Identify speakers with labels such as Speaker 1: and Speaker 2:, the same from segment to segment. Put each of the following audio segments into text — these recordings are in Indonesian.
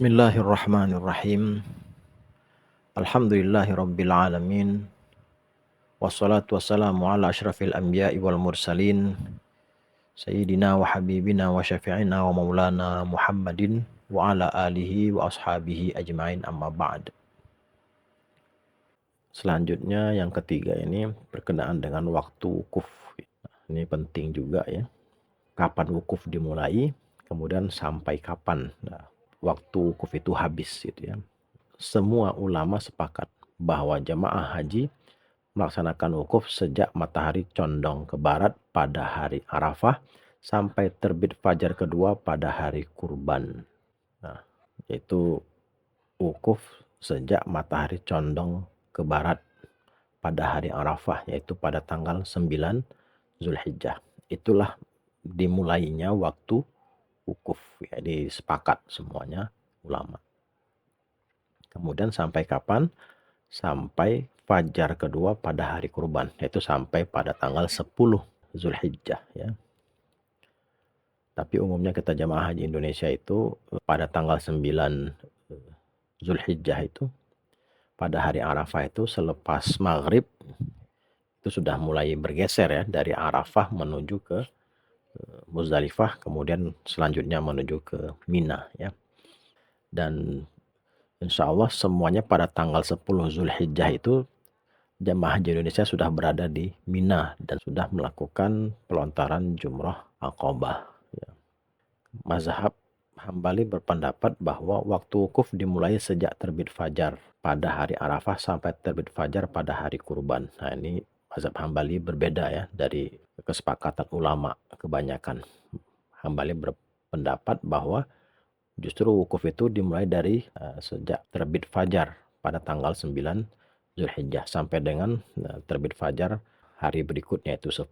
Speaker 1: Bismillahirrahmanirrahim. Alhamdulillahirabbil alamin. Wassalatu wassalamu ala asyrafil anbiya'i wal mursalin. Sayyidina wa habibina wa syafi'ina wa maulana Muhammadin wa ala alihi wa ashabihi ajma'in, amma ba'd. Selanjutnya yang ketiga ini berkenaan dengan waktu wukuf. Ini penting juga ya. Kapan wukuf dimulai, kemudian sampai kapan waktu wukuf itu habis gitu ya. Semua ulama sepakat bahwa jamaah haji melaksanakan wukuf sejak matahari condong ke barat pada hari Arafah sampai terbit fajar kedua pada hari Kurban. Nah, yaitu wukuf sejak matahari condong ke barat pada hari Arafah, yaitu pada tanggal 9 Zulhijjah. Itulah dimulainya waktu wukuf, ya, disepakat semuanya ulama. Kemudian sampai kapan? Sampai fajar kedua pada hari kurban, yaitu sampai pada tanggal 10 Zulhijjah ya. Tapi umumnya kita jamaah haji Indonesia itu pada tanggal 9 Zulhijjah itu, pada hari Arafah itu selepas maghrib itu sudah mulai bergeser ya, dari Arafah menuju ke Muzdalifah, kemudian selanjutnya menuju ke Mina ya. Dan insya Allah semuanya pada tanggal 10 Zulhijjah itu jamaah haji Indonesia sudah berada di Mina dan sudah melakukan pelontaran jumrah Aqabah. Ya. Mazhab Hambali berpendapat bahwa waktu wukuf dimulai sejak terbit fajar pada hari Arafah sampai terbit fajar pada hari Kurban. Nah, ini mazhab Hambali berbeda ya dari kesepakatan ulama kebanyakan. Hambali berpendapat bahwa justru wukuf itu dimulai dari sejak terbit fajar pada tanggal 9 Zulhijjah sampai dengan terbit fajar hari berikutnya, yaitu 10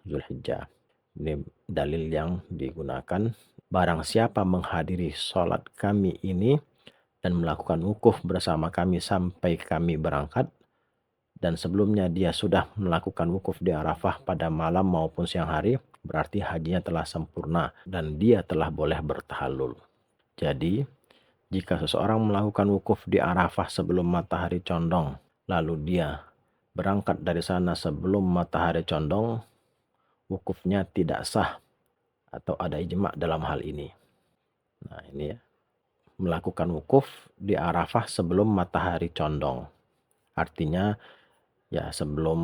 Speaker 1: Zulhijjah. Ini dalil yang digunakan. Barang siapa menghadiri sholat kami ini dan melakukan wukuf bersama kami sampai kami berangkat, dan sebelumnya dia sudah melakukan wukuf di Arafah pada malam maupun siang hari, berarti hajinya telah sempurna dan dia telah boleh bertahallul. Jadi, jika seseorang melakukan wukuf di Arafah sebelum matahari condong, lalu dia berangkat dari sana sebelum matahari condong, wukufnya tidak sah atau ada ijma' dalam hal ini. Nah, ini ya. Melakukan wukuf di Arafah sebelum matahari condong. Artinya ya sebelum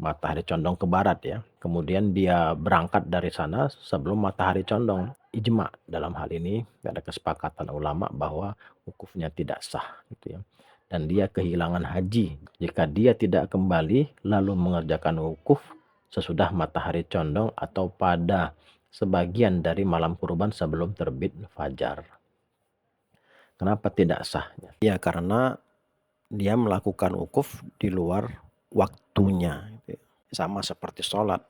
Speaker 1: matahari condong ke barat ya. Kemudian dia berangkat dari sana sebelum matahari condong. Ijma' dalam hal ini, ada kesepakatan ulama bahwa wukufnya tidak sah gitu ya. Dan dia kehilangan haji jika dia tidak kembali lalu mengerjakan wukuf sesudah matahari condong atau pada sebagian dari malam kurban sebelum terbit fajar. Kenapa tidak sah? Ya karena dia melakukan wukuf di luar waktunya. Sama seperti sholat.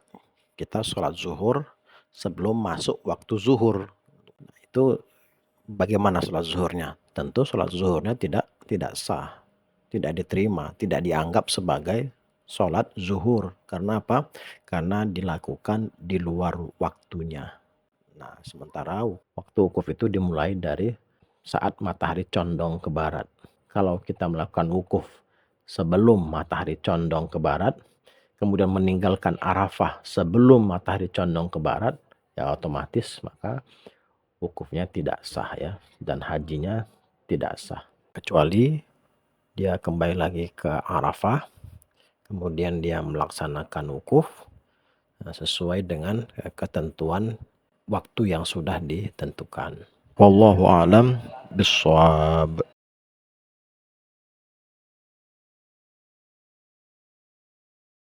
Speaker 1: Kita sholat zuhur sebelum masuk waktu zuhur. Nah, itu bagaimana sholat zuhurnya? Tentu sholat zuhurnya tidak sah, tidak diterima, tidak dianggap sebagai sholat zuhur. Karena apa? Karena dilakukan di luar waktunya. Nah, sementara waktu wukuf itu dimulai dari saat matahari condong ke barat. Kalau kita melakukan wukuf sebelum matahari condong ke barat, kemudian meninggalkan Arafah sebelum matahari condong ke barat, ya otomatis maka wukufnya tidak sah ya, dan hajinya tidak sah. Kecuali dia kembali lagi ke Arafah, kemudian dia melaksanakan wukuf sesuai dengan ketentuan waktu yang sudah ditentukan. Wallahu a'lam bishawab.